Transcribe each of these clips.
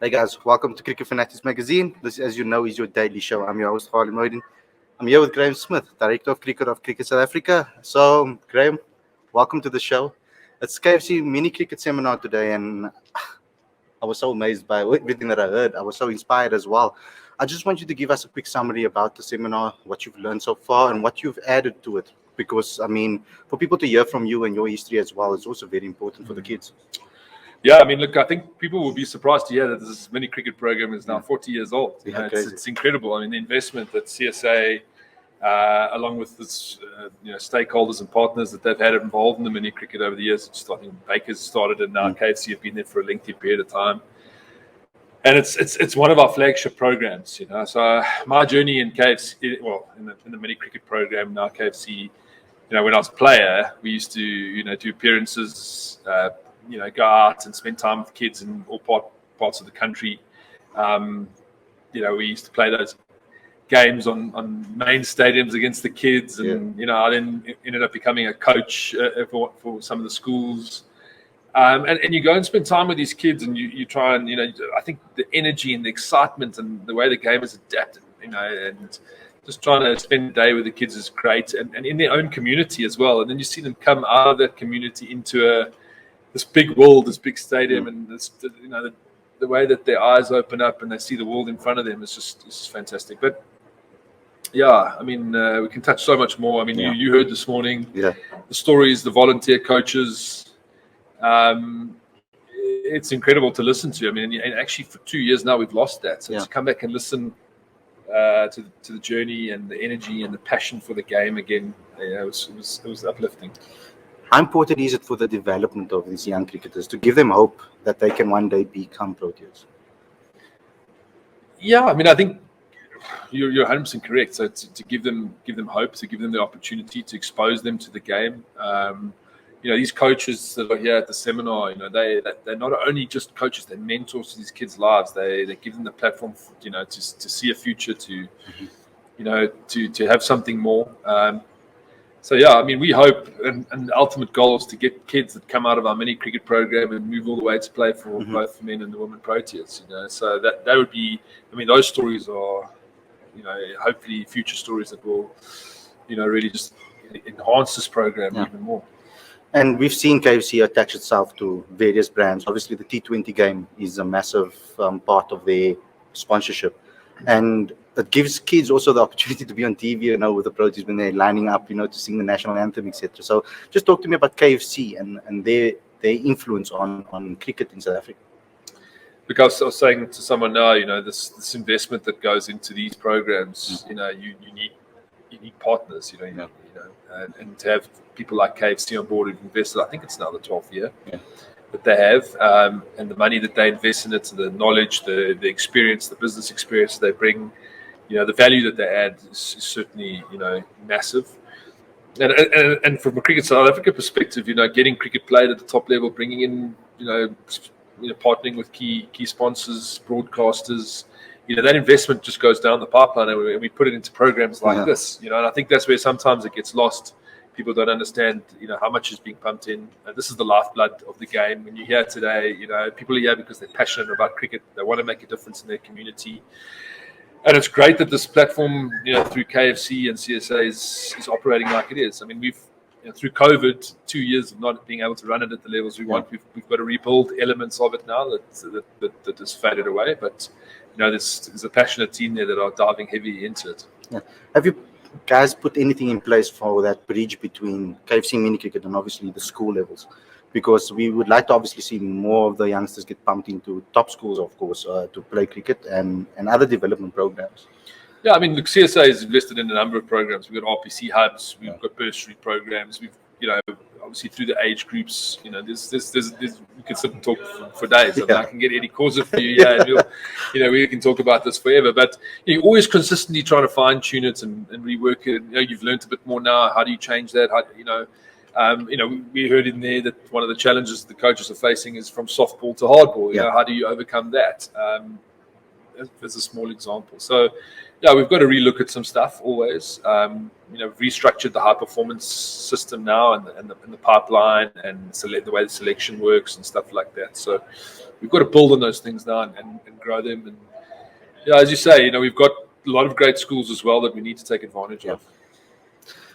Hey guys, welcome to Cricket Fanatics magazine. This, as you know, is your daily show. I'm your host, Khalid. I'm here with Graeme Smith, Director of Cricket South Africa. So, Graeme, welcome to the show. It's KFC mini cricket seminar today, and I was so amazed by everything that I heard. I was so inspired as well. I just want you to give us a quick summary about the seminar, what you've learned so far, and what you've added to it. Because, I mean, for people to hear from you and your history as well, it's also very important for the kids. Yeah, I mean, look, I think people will be surprised to hear that this mini cricket program is now 40 years old. It's incredible. I mean, the investment that CSA, along with its stakeholders and partners that they've had involved in the mini cricket over the years. I think Baker's started, and now KFC have been there for a lengthy period of time. And it's one of our flagship programs. So my journey in KFC, well, in the mini cricket program now KFC, when I was a player, we used to do appearances. Go out and spend time with kids in all parts of the country. We used to play those games on main stadiums against the kids, and I then ended up becoming a coach for some of the schools. And you go and spend time with these kids, and you try and I think the energy and the excitement and the way the game is adapted, and just trying to spend a day with the kids is great, and in their own community as well. And then you see them come out of that community into this big world, this big stadium, and this, the way that their eyes open up and they see the world in front of them is just fantastic. But yeah, I mean, we can touch so much more. I mean, you heard this morning the stories, the volunteer coaches. It's incredible to listen to. I mean, and actually for 2 years now we've lost that. So to come back and listen to the journey and the energy and the passion for the game again, it was uplifting. How important is it for the development of these young cricketers to give them hope that they can one day become Proteas? Yeah, I mean, I think you're 100% correct. So to give them hope, to give them the opportunity to expose them to the game. These coaches that are here at the seminar, they're not only just coaches; they're mentors to these kids' lives. They give them the platform, to see a future, to have something more. So yeah, I mean, we hope, and the ultimate goal is to get kids that come out of our mini cricket program and move all the way to play for both men and the women Proteas. So that would be, I mean, those stories are, hopefully future stories that will, really just enhance this program even more. And we've seen KFC attach itself to various brands. Obviously, the T20 game is a massive part of their sponsorship, and it gives kids also the opportunity to be on TV, with the Proteas when they're lining up, to sing the national anthem, etc. So, just talk to me about KFC and their influence on cricket in South Africa. Because I was saying to someone now, this investment that goes into these programs, you need partners, and to have people like KFC on board who've invested. I think it's now the 12th year that they have, and the money that they invest in it, the knowledge, the experience, the business experience they bring. The value that they add is certainly, massive. And from a Cricket South Africa perspective, getting cricket played at the top level, bringing in, partnering with key sponsors, broadcasters, that investment just goes down the pipeline, and we put it into programs like this. And I think that's where sometimes it gets lost. People don't understand, how much is being pumped in. And this is the lifeblood of the game. When you're here today, people are here because they're passionate about cricket. They want to make a difference in their community. And it's great that this platform, through KFC and CSA is operating like it is. I mean, we've through COVID, 2 years of not being able to run it at the levels we want. We've got to rebuild elements of it now that has faded away. But there's a passionate team there that are diving heavy into it. Yeah. Have you guys put anything in place for that bridge between KFC mini cricket and obviously the school levels? Because we would like to obviously see more of the youngsters get pumped into top schools, of course, to play cricket and other development programs. Yeah, I mean, the CSA has invested in a number of programs. We've got RPC hubs, we've got bursary programs, we've, obviously through the age groups, there's we could sit and talk for days. I mean, I can get Eddie Causa for you, and we can talk about this forever. But you're always consistently trying to fine tune it and rework it. You've learned a bit more now. How do you change that? We heard in there that one of the challenges the coaches are facing is from softball to hardball. How do you overcome that? as a small example. So, yeah, we've got to relook at some stuff always. Restructured the high performance system now and the pipeline and the way the selection works and stuff like that. So we've got to build on those things now and grow them. And yeah, as you say, we've got a lot of great schools as well that we need to take advantage of.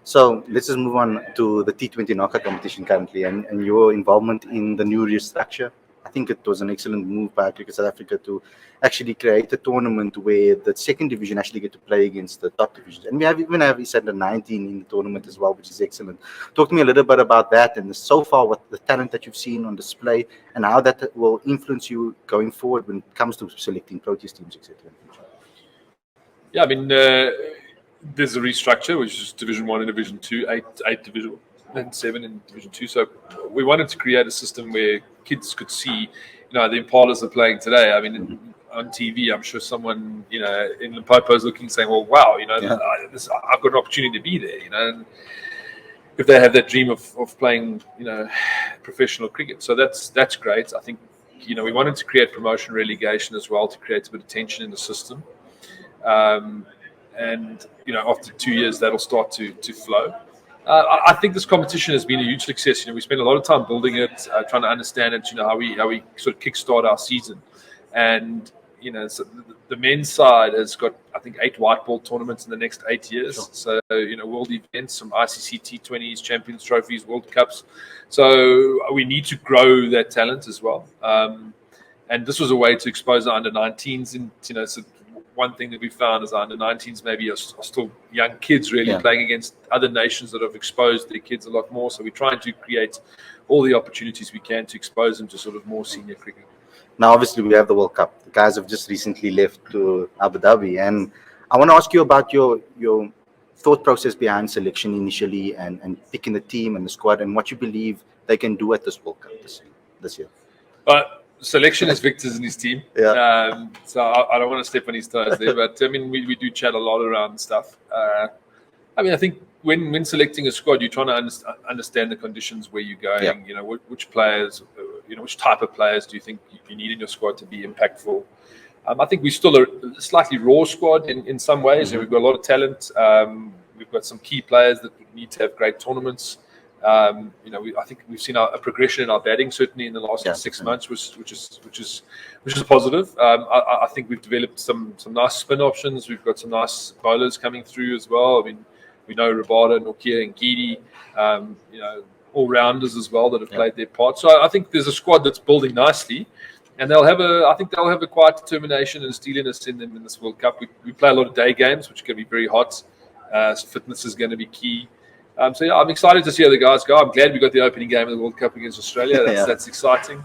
So let's just move on to the T20 knockout competition currently and your involvement in the new restructure. I think it was an excellent move by Cricket South Africa to actually create a tournament where the second division actually get to play against the top divisions. And we even have under 19 in the tournament as well, which is excellent. Talk to me a little bit about that and so far what the talent that you've seen on display and how that will influence you going forward when it comes to selecting Proteas teams, etc. Yeah, I mean, there's a restructure, which is Division 1 and Division 2, 8 Division and 7 in Division 2. So we wanted to create a system where kids could see, the Impalas are playing today. I mean, on TV, I'm sure someone, in Limpopo is looking, saying, well, wow, I've got an opportunity to be there, and if they have that dream of playing, professional cricket. So that's great. I think, we wanted to create promotion relegation as well to create a bit of tension in the system. And after 2 years, that'll start to flow. I think this competition has been a huge success. We spent a lot of time building it, trying to understand it. How we sort of kickstart our season, and so the men's side has got, I think, 8 white ball tournaments in the next 8 years. Sure. So world events, some ICC T20s, Champions Trophies, World Cups. So we need to grow that talent as well. And this was a way to expose our under-19s, and so one thing that we found is our under-19s maybe are still young kids really playing against other nations that have exposed their kids a lot more. So we're trying to create all the opportunities we can to expose them to sort of more senior cricket. Now, obviously, we have the World Cup. The guys have just recently left to Abu Dhabi. And I want to ask you about your thought process behind selection initially and picking the team and the squad and what you believe they can do at this World Cup this year. Selection is Victor's in his team. Yeah. So I don't want to step on his toes there, but I mean, we do chat a lot around stuff. I think when selecting a squad, you're trying to understand the conditions where you're going. Yeah. Which players, which type of players do you think you need in your squad to be impactful? I think we're still a slightly raw squad in some ways. Mm-hmm. We've got a lot of talent. We've got some key players that need to have great tournaments. I think we've seen a progression in our batting certainly in the last 6 months, which is positive. I think we've developed some nice spin options. We've got some nice bowlers coming through as well. I mean, we know Rabada, Nokia, and Gidi, all rounders as well that have played their part. So I think there's a squad that's building nicely, and they'll have a quiet determination and steeliness in them in this World Cup. We play a lot of day games, which can be very hot. So fitness is going to be key. I'm excited to see how the guys go. I'm glad we got the opening game of the World Cup against Australia. That's exciting.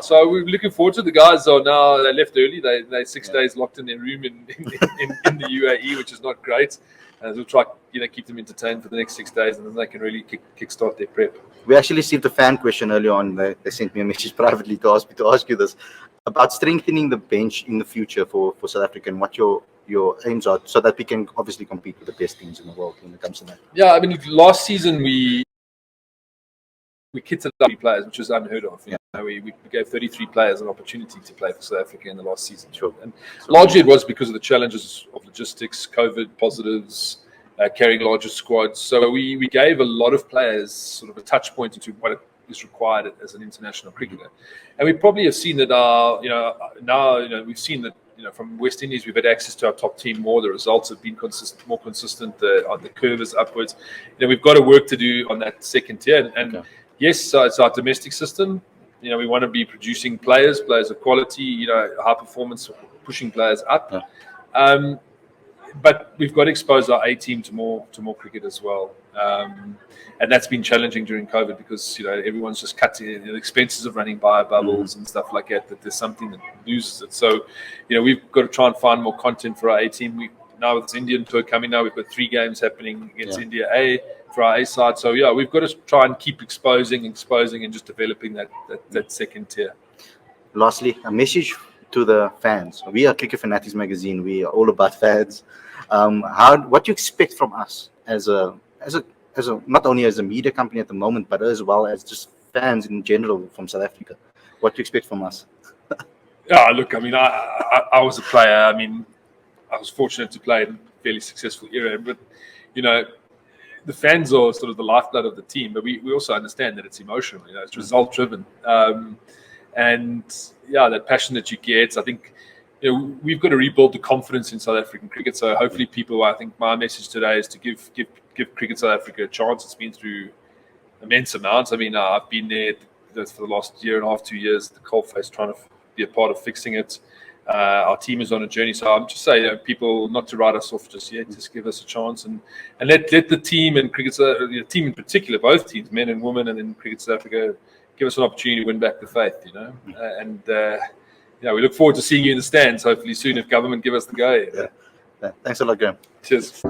So we're looking forward to the guys. They left early. They 6 days locked in their room in the UAE, which is not great. We'll try keep them entertained for the next 6 days, and then they can really kickstart their prep. We actually received a fan question earlier on. They sent me a message privately to ask you this about strengthening the bench in the future for South Africa and what your aims are, so that we can obviously compete with the best teams in the world when it comes to that. Yeah, I mean, last season we kitted up 3 players, which was unheard of. We gave 33 players an opportunity to play for South Africa in the last season. Sure. And largely it was because of the challenges of logistics, COVID positives, carrying larger squads. So we gave a lot of players sort of a touch point into what is required as an international cricketer. And we probably have seen that we've seen that from West Indies, we've had access to our top team more. The results have been more consistent. The curve is upwards. We've got a work to do on that second tier. And yes, so it's our domestic system. We want to be producing players of quality. High performance, pushing players up. Yeah. But we've got to expose our A team to more cricket as well. And that's been challenging during COVID because everyone's just cutting the expenses of running bio bubbles and stuff like that. That there's something that loses it. So, we've got to try and find more content for our A team. Now with this Indian tour coming, now we've got 3 games happening against India A for our A side. So we've got to try and keep exposing, and just developing that second tier. Lastly, a message to the fans. We are Cricket Fanatics magazine. We are all about fans. What do you expect from us as a not only as a media company at the moment, but as well as just fans in general from South Africa? What do you expect from us? Yeah, look, I mean, I was a player. I mean, I was fortunate to play in a fairly successful era, but the fans are sort of the lifeblood of the team. But we also understand that it's emotional. It's result driven, and yeah, that passion that you get. I think we've got to rebuild the confidence in South African cricket. So hopefully, people. I think my message today is to give Cricket South Africa a chance. It's been through immense amounts. I mean, I've been there for the last year and a half, 2 years, the coalface, trying to be a part of fixing it. Our team is on a journey, so I'm just saying, people not to write us off just yet. Just give us a chance and let the team and cricket, the team in particular, both teams, men and women, and in Cricket South Africa, give us an opportunity to win back the faith. We look forward to seeing you in the stands hopefully soon if government give us the go. Yeah. Thanks a lot, Graeme. Cheers.